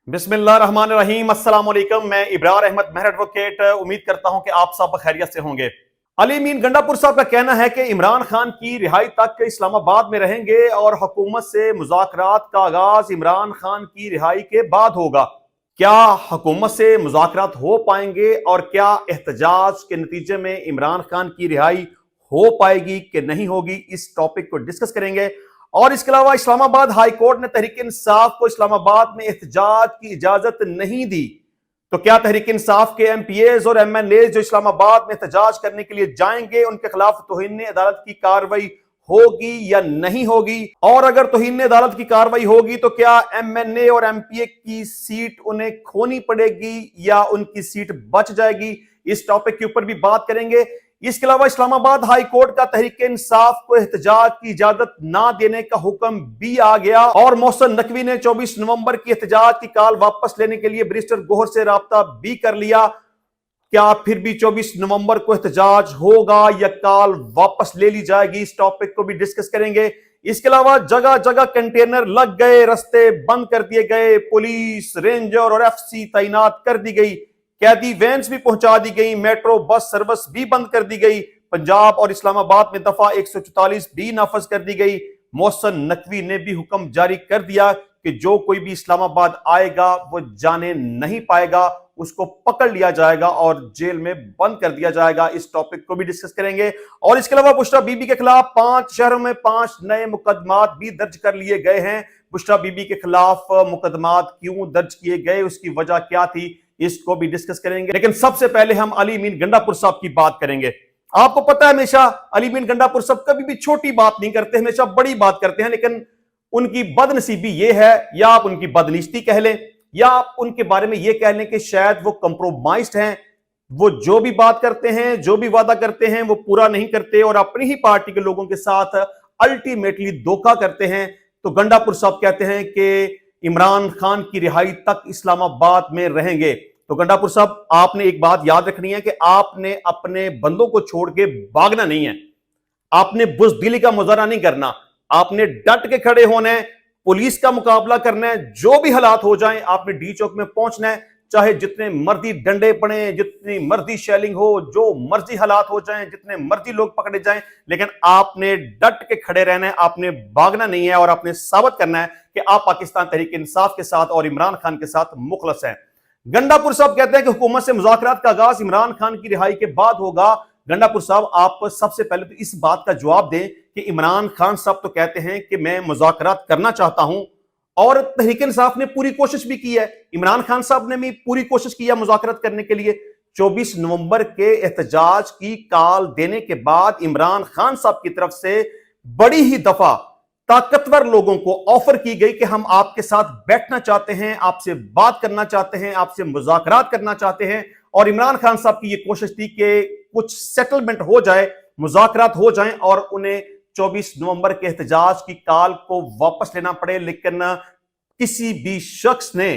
बिस्मिल्लाहिर्रहमानिर्रहीम। अस्सलाम वालेकुम। मैं इब्रार अहमद मेहर एडवोकेट उम्मीद करता हूं कि आप सब खैरियत से होंगे। अली मीन गंडापुर साहब का कहना है कि इमरान खान की रिहाई तक इस्लामाबाद में रहेंगे और हुकूमत से मुज़ाकरात का आगाज इमरान खान की रिहाई के बाद होगा। क्या हुकूमत से मुज़ाकरात हो पाएंगे और क्या एहतजाज के नतीजे में इमरान खान की रिहाई हो पाएगी कि नहीं होगी, इस टॉपिक को डिस्कस करेंगे। और इसके अलावा इस्लामाबाद हाई कोर्ट ने तहरीक इंसाफ को इस्लामाबाद में एहतजाज की इजाजत नहीं दी, तो क्या तहरीक इंसाफ के एमपीएज और एमएनए जो इस्लामाबाद में एहतजाज करने के लिए जाएंगे उनके खिलाफ तौहीन अदालत की कार्रवाई होगी या नहीं होगी? और अगर तौहीन अदालत की कार्रवाई होगी तो क्या एमएनए और एमपीए की सीट उन्हें खोनी पड़ेगी या उनकी सीट बच जाएगी? इस टॉपिक के ऊपर भी बात करेंगे। इसके अलावा इस्लामाबाद हाई कोर्ट का तहरीक इंसाफ को एहतजाज की इजाजत ना देने का हुक्म भी आ गया और मोहसिन नकवी ने 24 नवंबर की एहतजाज की कॉल वापस लेने के लिए बैरिस्टर गोहर से राब्ता भी कर लिया। क्या फिर भी 24 नवंबर को एहतजाज होगा या कॉल वापस ले ली जाएगी? इस टॉपिक को भी डिस्कस करेंगे। इसके अलावा जगह जगह कंटेनर लग गए, रस्ते बंद कर दिए गए, पुलिस, रेंजर और एफसी तैनात कर दी गई, कैदी वैन्स भी पहुंचा दी गई, मेट्रो बस सर्विस भी बंद कर दी गई, पंजाब और इस्लामाबाद में दफा 144 भी नाफज कर दी गई। मोहसिन नकवी ने भी हुक्म जारी कर दिया कि जो कोई भी इस्लामाबाद आएगा वो जाने नहीं पाएगा, उसको पकड़ लिया जाएगा और जेल में बंद कर दिया जाएगा। इस टॉपिक को भी डिस्कस करेंगे। और इसके अलावा बुशरा बीबी के खिलाफ 5 शहरों में 5 नए मुकदमात भी दर्ज कर लिए गए हैं। बुशरा बीबी के खिलाफ मुकदमात क्यों दर्ज किए गए, उसकी वजह क्या थी, इसको भी डिस्कस करेंगे। लेकिन सबसे पहले हम अली मीन गंडापुर साहब की बात करेंगे। आपको पता है हमेशा अली मीन गंडापुर साहब कभी भी छोटी बात नहीं करते, हमेशा बड़ी बात करते हैं। लेकिन उनकी बदनसीबी यह है, या आप उनकी बदनिश्ती कह लें या आप उनके बारे में यह कह लें कि शायद वो कंप्रोमाइज्ड हैं। वो जो भी बात करते हैं, जो भी वादा करते हैं, वो पूरा नहीं करते और अपनी ही पार्टी के लोगों के साथ अल्टीमेटली धोखा करते हैं। तो गंडापुर साहब कहते हैं कि इमरान खान की रिहाई तक इस्लामाबाद में रहेंगे। तो गंडापुर साहब, आपने एक बात याद रखनी है कि आपने अपने बंदों को छोड़ के भागना नहीं है, आपने बुज़दिली का मुजाहरा नहीं करना, आपने डट के खड़े होना है, पुलिस का मुकाबला करना है। जो भी हालात हो जाएं आपने डी चौक में पहुंचना है, चाहे जितने मर्जी डंडे पड़े, जितनी मर्जी शेलिंग हो, जो मर्जी हालात हो जाएं, जितने मर्जी लोग पकड़े जाएं, लेकिन आपने डट के खड़े रहना है, आपने भागना नहीं है और आपने साबित करना है कि आप पाकिस्तान तहरीक इंसाफ के साथ और इमरान खान के साथ मुखलस हैं। गंडापुर साहब कहते हैं कि हुकूमत से मुज़ाकरात का आगाज इमरान खान की रिहाई के बाद होगा। गंडापुर साहब, आप सबसे पहले तो इस बात का जवाब दें कि इमरान खान साहब तो कहते हैं कि मैं मुज़ाकरात करना चाहता हूं और तहरीक इंसाफ ने पूरी कोशिश भी की है, इमरान खान साहब ने भी पूरी कोशिश की है मुज़ाकरात करने के लिए। 24 नवंबर के एहतजाज की कॉल देने के बाद इमरान खान साहब की तरफ से बड़ी ही दफा ताकतवर लोगों को ऑफर की गई कि हम आपके साथ बैठना चाहते हैं, आपसे बात करना चाहते हैं, आपसे मुज़ाकरात करना चाहते हैं। और इमरान खान साहब की यह कोशिश थी कि कुछ सेटलमेंट हो जाए, मुज़ाकरात हो जाएं और उन्हें 24 नवंबर के एहतजाज की कॉल को वापस लेना पड़े। लेकिन किसी भी शख्स ने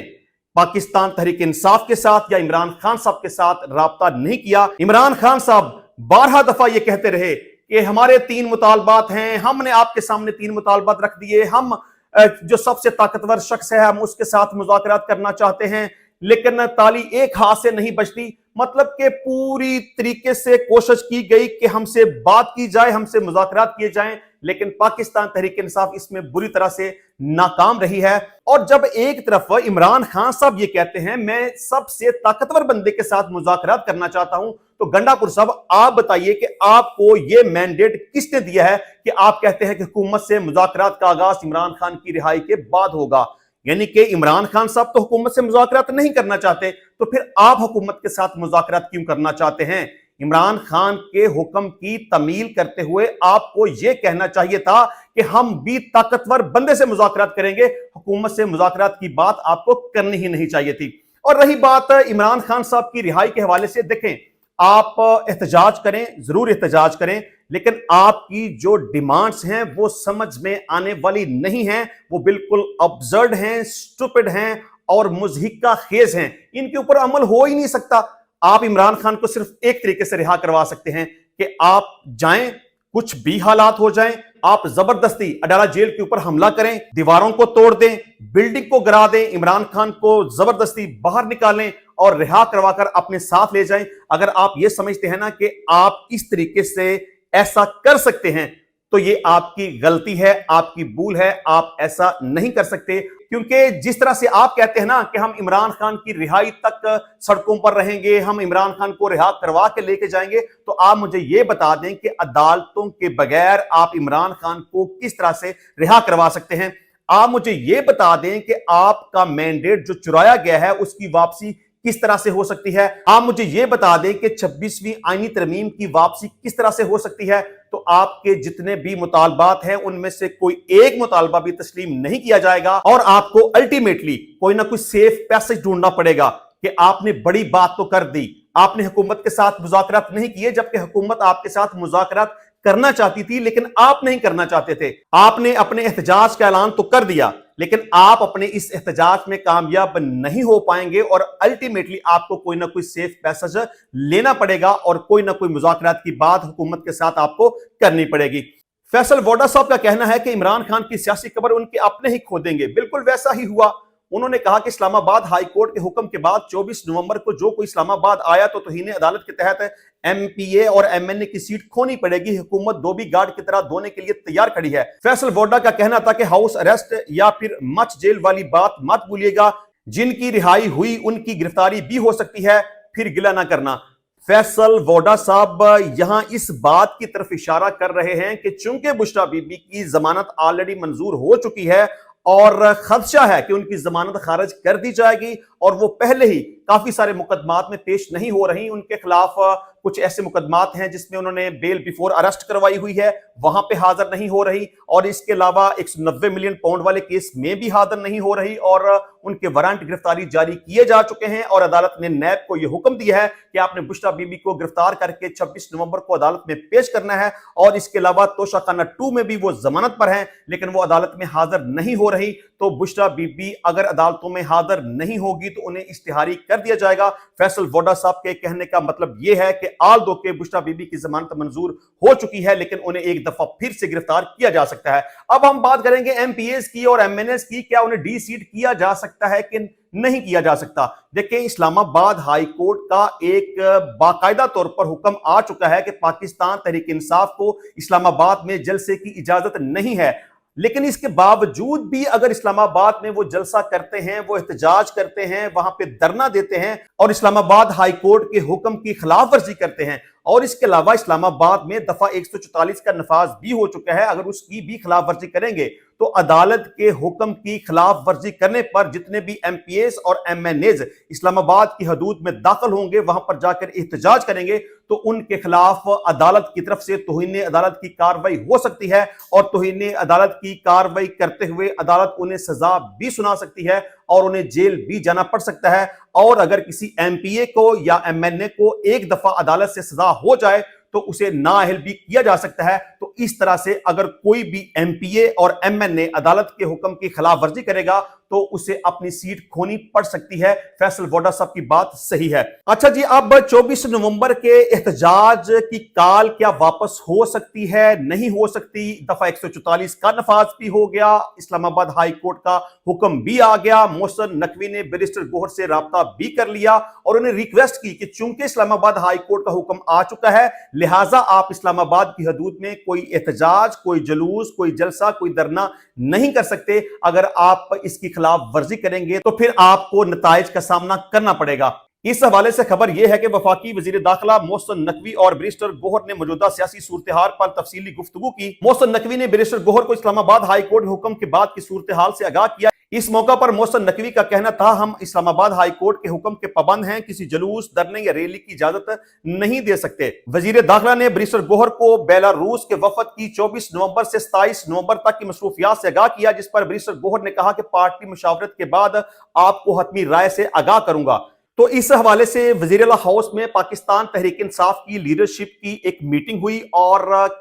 पाकिस्तान तहरीक इंसाफ के साथ या इमरान खान साहब के साथ राब्ता नहीं किया। इमरान खान साहब 12 दफा यह कहते रहे कि हमारे 3 मुतालबात हैं, हमने आपके सामने 3 मुतालबात रख दिए, हम जो सबसे ताकतवर शख्स है हम उसके साथ मुज़ाकरात करना चाहते हैं, लेकिन ताली एक हाथ से नहीं बजती। मतलब कि पूरी तरीके से कोशिश की गई कि हमसे बात की जाए, हमसे मुज़ाकरात किए जाएं, लेकिन पाकिस्तान तहरीक इंसाफ इसमें बुरी तरह से नाकाम रही है। और जब एक तरफ इमरान खान साहब ये कहते हैं मैं सबसे ताकतवर बंदे के साथ मुज़ाकरात करना चाहता हूं, तो गंडापुर साहब आप बताइए कि आपको यह मैंडेट किसने दिया है कि आप कहते हैं कि हुकूमत से मुज़ाकरात का आगाज इमरान खान की रिहाई के बाद होगा? यानी कि इमरान खान साहब तो हुकूमत से मुज़ाकरात नहीं करना चाहते, तो फिर आप हुकूमत के साथ मुज़ाकरात क्यों करना चाहते हैं? इमरान खान के हुक्म की तमील करते हुए आपको यह कहना चाहिए था कि हम भी ताकतवर बंदे से मुज़ाकरात करेंगे, हुकूमत से मुज़ाकरात की बात आपको करनी ही नहीं चाहिए थी। और रही बात इमरान खान साहब की रिहाई के हवाले से, देखें आप एहतजाज करें, जरूर एहतजाज करें, लेकिन आपकी जो डिमांड्स हैं वो समझ में आने वाली नहीं हैं, वो बिल्कुल अब्सर्ड हैं, स्टूपिड हैं और मुज़हिका खेज हैं, इनके ऊपर अमल हो ही नहीं सकता। आप इमरान खान को सिर्फ एक तरीके से रिहा करवा सकते हैं कि आप जाएं, कुछ भी हालात हो जाएं, आप जबरदस्ती अडाला जेल के ऊपर हमला करें, दीवारों को तोड़ दें, बिल्डिंग को गिरा दें, इमरान खान को जबरदस्ती बाहर निकालें और रिहा करवाकर अपने साथ ले जाएं। अगर आप ये समझते हैं ना कि आप इस तरीके से ऐसा कर सकते हैं, तो ये आपकी गलती है, आपकी भूल है। आप ऐसा नहीं कर सकते, क्योंकि जिस तरह से आप कहते हैं ना कि हम इमरान खान की रिहाई तक सड़कों पर रहेंगे, हम इमरान खान को रिहा करवा के लेके जाएंगे, तो आप मुझे ये बता दें कि अदालतों के बगैर आप इमरान खान को किस तरह से रिहा करवा सकते हैं। आप मुझे ये बता दें कि आपका मैंडेट जो चुराया गया है उसकी वापसी किस तरह से हो सकती है। आप मुझे यह बता दें कि 26वीं आईनी तरमीम की वापसी किस तरह से हो सकती है। तो आपके जितने भी मुतालबात हैं उनमें से कोई एक मुतालबा भी तस्लीम नहीं किया जाएगा और आपको अल्टीमेटली कोई ना कोई सेफ पैसेज ढूंढना पड़ेगा कि आपने बड़ी बात तो कर दी, आपने हुकूमत के साथ मुज़ाकरात नहीं किए, जबकि हुकूमत आपके साथ मुज़ाकरात करना चाहती थी लेकिन आप नहीं करना चाहते थे। आपने अपने एहतजाज का ऐलान तो कर दिया, लेकिन आप अपने इस एहतजाज में कामयाब नहीं हो पाएंगे और अल्टीमेटली आपको कोई ना कोई सेफ पैसेज लेना पड़ेगा और कोई ना कोई मुज़ाकरात की बात हुकूमत के साथ आपको करनी पड़ेगी। फैसल वोडा साहब का कहना है कि इमरान खान की सियासी कब्र उनके अपने ही खोदेंगे। बिल्कुल वैसा ही हुआ। उन्होंने कहा कि इस्लामाबाद हाई कोर्ट के हुक्म के बाद 24 नवंबर को जो कोई इस्लामाबाद आया तो तौहीन अदालत के तहत एमपीए और एमएनए की सीट खोनी पड़ेगी। हुकूमत धोबी गार्ड की तरह धोने के लिए तैयार खड़ी है। फैसल वोडा का कहना था कि हाउस अरेस्ट या फिर मच जेल वाली बात मत भूलिएगा, जिनकी रिहाई हुई उनकी गिरफ्तारी भी हो सकती है, फिर गिला ना करना। फैसल वोडा साहब यहां इस बात की तरफ इशारा कर रहे हैं कि चूंकि बुशरा बीबी की जमानत ऑलरेडी मंजूर हो चुकी है और खदशा है कि उनकी जमानत खारिज कर दी जाएगी और वो पहले ही काफी सारे मुकदमात में पेश नहीं हो रही, उनके खिलाफ कुछ ऐसे मुकदमात हैं जिसमें उन्होंने बेल बिफोर अरेस्ट करवाई हुई है, वहां पे हाजिर नहीं हो रही, और इसके अलावा 190 मिलियन पाउंड वाले केस में भी हाजिर नहीं हो रही और उनके वारंट गिरफ्तारी जारी किए जा चुके हैं। और अदालत ने नैब को यह हुक्म दिया है कि आपने बुशरा बीबी को गिरफ्तार करके 26 नवंबर को अदालत में पेश करना है। और इसके अलावा तोशाखाना 2 में भी वो जमानत पर हैं लेकिन वो अदालत में हाजिर नहीं हो रही। तो बुशरा बीबी अगर अदालतों में हाजिर नहीं होगी तो उन्हें इश्तिहारी कर दिया जाएगा। फैसल वोडा साहब के कहने का मतलब यह है कि आल दो के बुशरा बीबी की जमानत मंजूर हो चुकी है लेकिन उन्हें एक दफा फिर से गिरफ्तार किया जा सकता है। अब हम बात करेंगे एमपीएस की और एमएनएस की। क्या उन्हें डी सीट किया जा सकता है कि नहीं किया जा सकता? देखिए, इस्लामाबाद हाई कोर्ट का एक बाकायदा तौर पर हुक्म आ चुका है कि पाकिस्तान तहरीक इंसाफ को इस्लामाबाद में जलसे की इजाजत नहीं है, लेकिन इसके बावजूद भी अगर इस्लामाबाद में वो जलसा करते हैं, वो एहतजाज करते हैं, वहां पे धरना देते हैं और इस्लामाबाद हाई कोर्ट के हुक्म की खिलाफ वर्जी करते हैं, और इसके अलावा इस्लामाबाद में दफा 144 का नफाज भी हो चुका है, अगर उसकी भी खिलाफ वर्जी करेंगे तो अदालत के हुक्म की खिलाफ वर्जी करने पर जितने भी एमपीएस और एमएनएज इस्लामाबाद की हदूद में दाखिल होंगे, वहां पर जाकर एहतजाज करेंगे, तो उनके खिलाफ अदालत की तरफ से तौहीन अदालत की कार्रवाई हो सकती है और तौहीन अदालत की कार्रवाई करते हुए अदालत उन्हें सजा भी सुना सकती है और उन्हें जेल भी जाना पड़ सकता है। और अगर किसी एमपीए को या एमएनए को एक दफा अदालत से सजा हो जाए तो उसे नाअहल भी किया जा सकता है। तो इस तरह से अगर कोई भी एमपीए और एमएनए अदालत के हुक्म की खिलाफ वर्जी करेगा तो उसे अपनी सीट खोनी पड़ सकती है। फैसल वोडा साहब की बात सही है। अच्छा जी, अब 24 नवंबर के एहतजाज की काल क्या वापस हो सकती है? नहीं हो सकती। दफा 144 का नफाज भी हो गया, इस्लामाबाद हाई कोर्ट का हुक्म भी आ गया। मोहसिन नकवी ने बैरिस्टर गौहर से राब्ता भी कर लिया और उन्हें रिक्वेस्ट की कि चूंकि इस्लामाबाद हाई कोर्ट का हुक्म आ चुका है, लिहाजा आप इस्लामाबाद की हदूद में कोई एहतजाज, कोई जुलूस, कोई जलसा, कोई धरना नहीं कर सकते। अगर आप इसकी खिलाफ वर्जी करेंगे तो फिर आपको नताइज का सामना करना पड़ेगा। इस हवाले से खबर यह है कि वफाकी वजीर दाखिला मोहसिन नकवी और बैरिस्टर गौहर ने मौजूदा सियासी सूरत हाल पर तफसीली गुफ्तगू की। मोहसिन नकवी ने बैरिस्टर गौहर को इस्लामाबाद हाई कोर्ट हुक्म के बाद की सूरत हाल से आगाह किया। इस मौका पर मोहसिन नकवी का कहना था, हम इस्लामाबाद हाई कोर्ट के हुक्म के पाबंद हैं, किसी जुलूस, धरने या रैली की इजाजत नहीं दे सकते। वजीर दाखिला ने बैरिस्टर गौहर को बेलारूस के वफद की 24 नवंबर से 27 नवंबर तक की मसरूफियात से आगाह किया, जिस पर बैरिस्टर गौहर ने कहा कि पार्टी मुशावरत के बाद आपको हतमी राय से आगाह करूंगा। تو اس حوالے سے وزیر اعلیٰ ہاؤس میں پاکستان تحریک انصاف کی لیڈرشپ کی ایک میٹنگ ہوئی اور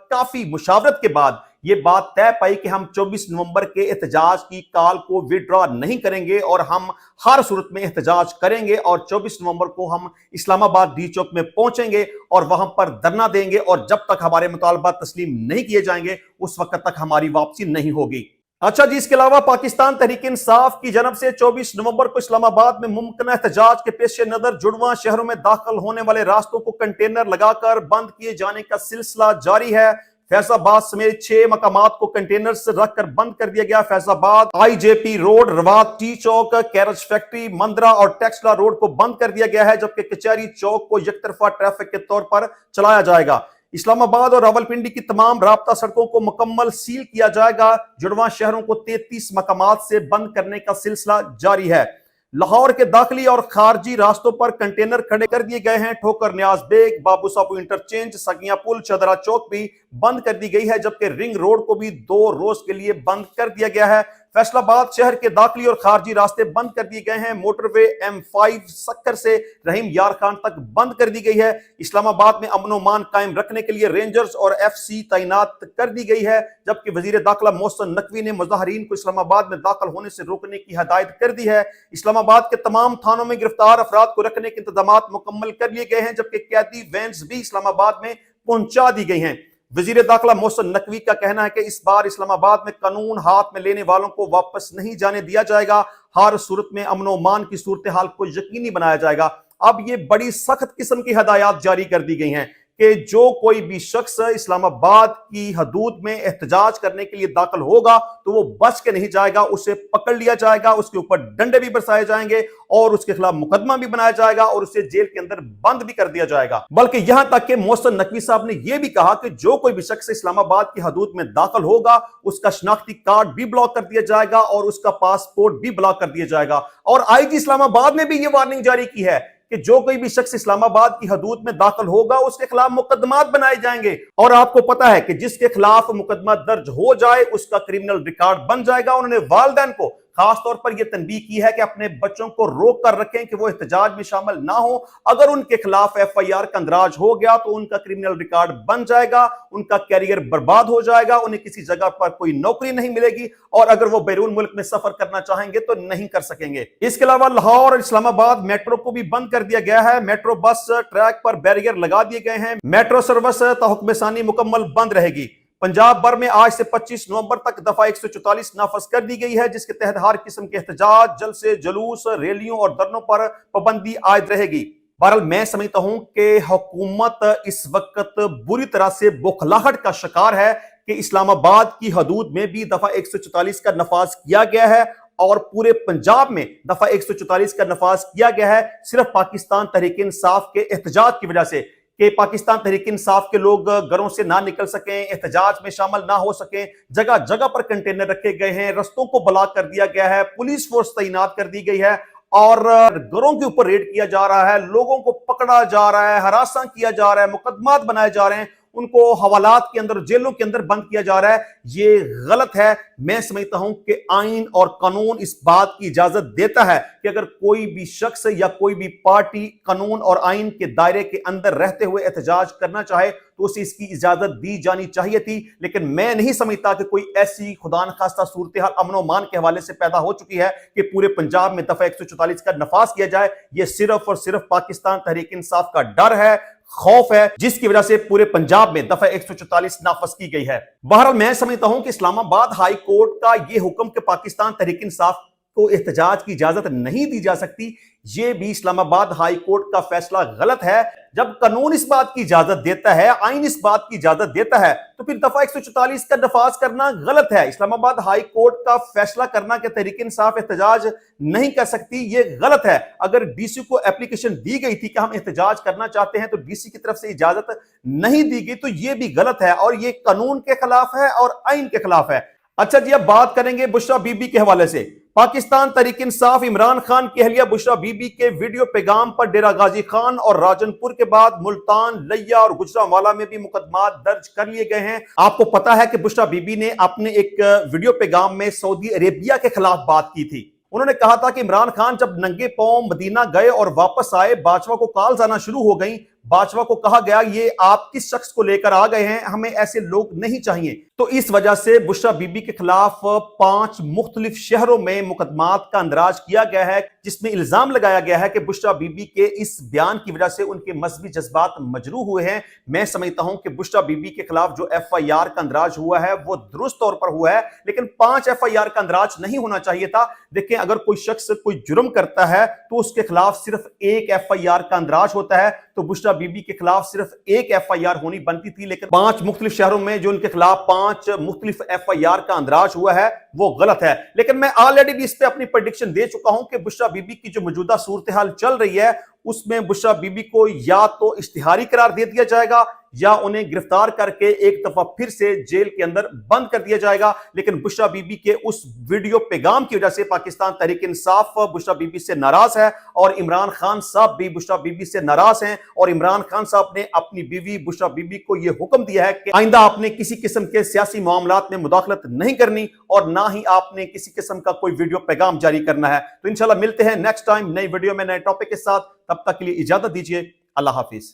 کافی مشاورت کے بعد یہ بات طے پائی کہ ہم 24 نومبر کے احتجاج کی کال کو وڈرا نہیں کریں گے اور ہم ہر صورت میں احتجاج کریں گے اور 24 نومبر کو ہم اسلام آباد ڈی چوک میں پہنچیں گے اور وہاں پر دھرنا دیں گے اور جب تک ہمارے مطالبات تسلیم نہیں کیے جائیں گے اس وقت تک ہماری واپسی نہیں ہوگی۔ اچھا جی، اس کے علاوہ پاکستان تحریک انصاف کی جانب سے 24 نومبر کو اسلام آباد میں ممکنہ احتجاج کے پیش نظر جڑواں شہروں میں داخل ہونے والے راستوں کو کنٹینر لگا کر بند کیے جانے کا سلسلہ جاری ہے۔ فیض آباد سمیت 6 مقامات کو کنٹینرز رکھ کر بند کر دیا گیا۔ فیض آباد آئی جے پی روڈ، روات ٹی چوک، کیرج فیکٹری، مندرہ اور ٹیکسلا روڈ کو بند کر دیا گیا ہے، جبکہ کچہری چوک کو یک طرفہ ٹریفک کے طور پر چلایا جائے گا۔ اسلام آباد اور راولپنڈی کی تمام رابطہ سڑکوں کو مکمل سیل کیا جائے گا۔ جڑواں شہروں کو 33 مقامات سے بند کرنے کا سلسلہ جاری ہے۔ لاہور کے داخلی اور خارجی راستوں پر کنٹینر کھڑے کر دیے گئے ہیں۔ ٹھوکر نیاز بیگ، بابو ساپو انٹرچینج، سگیاں پل، چدرا چوک بھی بند کر دی گئی ہے، جبکہ رنگ روڈ کو بھی 2 روز کے لیے بند کر دیا گیا ہے۔ فیصل آباد شہر کے داخلی اور خارجی راستے بند کر دیے گئے ہیں۔ موٹر وے M5 سکر سے رحیم یار خان تک بند کر دی گئی ہے۔ اسلام آباد میں امن و امان قائم رکھنے کے لیے رینجرز اور FC تعینات کر دی گئی ہے، جبکہ وزیر داخلہ محسن نقوی نے مظاہرین کو اسلام آباد میں داخل ہونے سے روکنے کی ہدایت کر دی ہے۔ اسلام آباد کے تمام تھانوں میں گرفتار افراد کو رکھنے کے انتظامات مکمل کر لیے گئے ہیں، جبکہ قیدی وینز بھی اسلام آباد میں پہنچا دی گئی ہیں۔ وزیر داخلہ محسن نقوی کا کہنا ہے کہ اس بار اسلام آباد میں قانون ہاتھ میں لینے والوں کو واپس نہیں جانے دیا جائے گا۔ ہر صورت میں امن و امان کی صورتحال کو یقینی بنایا جائے گا۔ اب یہ بڑی سخت قسم کی ہدایات جاری کر دی گئی ہیں کہ جو کوئی بھی شخص اسلام آباد کی حدود میں احتجاج کرنے کے لیے داخل ہوگا تو وہ بچ کے نہیں جائے گا، اسے پکڑ لیا جائے گا، اس کے اوپر ڈنڈے بھی برسائے جائیں گے اور اس کے خلاف مقدمہ بھی بنایا جائے گا اور اسے جیل کے اندر بند بھی کر دیا جائے گا۔ بلکہ یہاں تک کہ محسن نقوی صاحب نے یہ بھی کہا کہ جو کوئی بھی شخص اسلام آباد کی حدود میں داخل ہوگا اس کا شناختی کارڈ بھی بلاک کر دیا جائے گا اور اس کا پاسپورٹ بھی بلاک کر دیا جائے گا۔ اور IG اسلام آباد نے بھی یہ وارننگ جاری کی ہے کہ جو کوئی بھی شخص اسلام آباد کی حدود میں داخل ہوگا اس کے خلاف مقدمات بنائے جائیں گے، اور آپ کو پتا ہے کہ جس کے خلاف مقدمہ درج ہو جائے اس کا کرمنل ریکارڈ بن جائے گا۔ انہوں نے والدین کو خاص طور پر یہ تنبیہ کی ہے کہ اپنے بچوں کو روک کر رکھیں کہ وہ احتجاج میں شامل نہ ہوں۔ اگر ان کے خلاف FIR کا اندراج ہو گیا تو ان کا کرمنل ریکارڈ بن جائے گا، ان کا کیریئر برباد ہو جائے گا، انہیں کسی جگہ پر کوئی نوکری نہیں ملے گی اور اگر وہ بیرون ملک میں سفر کرنا چاہیں گے تو نہیں کر سکیں گے۔ اس کے علاوہ لاہور اور اسلام آباد میٹرو کو بھی بند کر دیا گیا ہے۔ میٹرو بس ٹریک پر بیریئر لگا دیے گئے ہیں۔ میٹرو سروس تا حکم ثانی مکمل بند رہے گی۔ پنجاب بھر میں آج سے 25 نومبر تک دفعہ 144 نافذ کر دی گئی ہے، جس کے تحت ہر قسم کے احتجاج، جلسے، جلوس، ریلیوں اور دھرنوں پر پابندی عائد رہے گی۔ بہرحال میں سمجھتا ہوں کہ حکومت اس وقت بری طرح سے بوکھلاہٹ کا شکار ہے کہ اسلام آباد کی حدود میں بھی دفعہ 144 کا نفاذ کیا گیا ہے اور پورے پنجاب میں دفعہ 144 کا نفاذ کیا گیا ہے صرف پاکستان تحریک انصاف کے احتجاج کی وجہ سے، کہ پاکستان تحریک انصاف کے لوگ گھروں سے نہ نکل سکیں، احتجاج میں شامل نہ ہو سکیں۔ جگہ جگہ پر کنٹینر رکھے گئے ہیں، رستوں کو بلاک کر دیا گیا ہے، پولیس فورس تعینات کر دی گئی ہے اور گھروں کے اوپر ریڈ کیا جا رہا ہے، لوگوں کو پکڑا جا رہا ہے، ہراساں کیا جا رہا ہے، مقدمات بنائے جا رہے ہیں، ان کو حوالات کے اندر، جیلوں کے اندر بند کیا جا رہا ہے۔ یہ غلط ہے۔ میں سمجھتا ہوں کہ آئین اور قانون اس بات کی اجازت دیتا ہے کہ اگر کوئی بھی شخص یا کوئی بھی پارٹی قانون اور آئین کے دائرے کے اندر رہتے ہوئے احتجاج کرنا چاہے تو اسے اس کی اجازت دی جانی چاہیے تھی، لیکن میں نہیں سمجھتا کہ کوئی ایسی خدا نخواستہ صورتحال امن و امان کے حوالے سے پیدا ہو چکی ہے کہ پورے پنجاب میں دفعہ 144 کا نفاذ کیا جائے۔ یہ صرف اور صرف پاکستان تحریک انصاف کا ڈر ہے، خوف ہے، جس کی وجہ سے پورے پنجاب میں دفعہ 144 نافذ کی گئی ہے۔ بہرحال میں سمجھتا ہوں کہ اسلام آباد ہائی کورٹ کا یہ حکم کہ پاکستان تحریک انصاف کو احتجاج کی اجازت نہیں دی جا سکتی، یہ بھی اسلام آباد ہائی کورٹ کا فیصلہ غلط ہے۔ جب قانون اس بات کی اجازت دیتا ہے، آئین اس بات کی اجازت دیتا ہے، تو پھر دفعہ 144 کا نفاذ کرنا غلط ہے۔ اسلام آباد ہائی کورٹ کا فیصلہ کرنا کہ تحریک انصاف احتجاج نہیں کر سکتی، یہ غلط ہے۔ اگر DC کو اپلیکیشن دی گئی تھی کہ ہم احتجاج کرنا چاہتے ہیں تو DC کی طرف سے اجازت نہیں دی گئی، تو یہ بھی غلط ہے اور یہ قانون کے خلاف ہے اور آئین کے خلاف ہے۔ اچھا جی، اب بات کریں گے بشرا بی بی کے حوالے سے۔ پاکستان تحریک انصاف عمران خان کی اہلیہ بشرا بی بی کے ویڈیو پیغام پر ڈیرہ غازی خان اور راجن پور کے بعد ملتان، لیا اور گجرانوالہ میں بھی مقدمات درج کر لیے گئے ہیں۔ آپ کو پتا ہے کہ بشرا بی بی نے اپنے ایک ویڈیو پیغام میں سعودی عربیہ کے خلاف بات کی تھی انہوں نے کہا تھا کہ عمران خان جب ننگے پاؤں مدینہ گئے اور واپس آئے، باجوہ کو کالز آنا شروع ہو گئیں، باجوہ کو کہا گیا یہ آپ کس شخص کو لے کر آ گئے ہیں، ہمیں ایسے لوگ نہیں چاہیے۔ تو اس وجہ سے بشریٰ بی بی کے خلاف 5 مختلف شہروں میں مقدمات کا اندراج کیا گیا ہے، جس میں الزام لگایا گیا ہے کہ بشریٰ بی بی کے اس بیان کی وجہ سے ان کے مذہبی جذبات مجروح ہوئے ہیں۔ میں سمجھتا ہوں کہ بشریٰ بی بی کے خلاف جو ایف آئی آر کا اندراج ہوا ہے وہ درست طور پر ہوا ہے، لیکن 5 ایف آئی آر کا اندراج نہیں ہونا چاہیے تھا۔ دیکھیں، اگر کوئی شخص کوئی جرم کرتا ہے تو اس کے خلاف صرف ایک ایف آئی آر کا اندراج ہوتا ہے، تو بشریٰ بی بی کے خلاف صرف ایک ایف آئی آر ہونی بنتی تھی، لیکن 5 مختلف شہروں میں جو ان کے خلاف 5 مختلف ایف آئی آر کا اندراج ہوا ہے وہ غلط ہے۔ لیکن میں آلریڈی بھی اس پہ اپنی پریڈکشن دے چکا ہوں کہ بشریٰ بی بی کی جو موجودہ صورتحال چل رہی ہے اس میں بشریٰ بی بی کو یا تو اشتہاری قرار دے دیا جائے گا یا انہیں گرفتار کر کے ایک دفعہ پھر سے جیل کے اندر بند کر دیا جائے گا۔ لیکن بشریٰ بی بی کے اس ویڈیو پیغام کی وجہ سے پاکستان تحریک انصاف بشریٰ بی بی سے ناراض ہے، اور عمران خان صاحب بھی بشریٰ بی بی سے ناراض ہیں، اور عمران خان صاحب نے اپنی بیوی بشریٰ بی بی کو یہ حکم دیا ہے کہ آئندہ آپ نے کسی قسم کے سیاسی معاملات میں مداخلت نہیں کرنی، اور نہ ہی آپ نے کسی قسم کا کوئی ویڈیو پیغام جاری کرنا ہے۔ تو انشاءاللہ ملتے ہیں نیکسٹ ٹائم نئی ویڈیو میں نئے ٹاپک کے ساتھ، تب تک کے لیے اجازت دیجیے، اللہ حافظ۔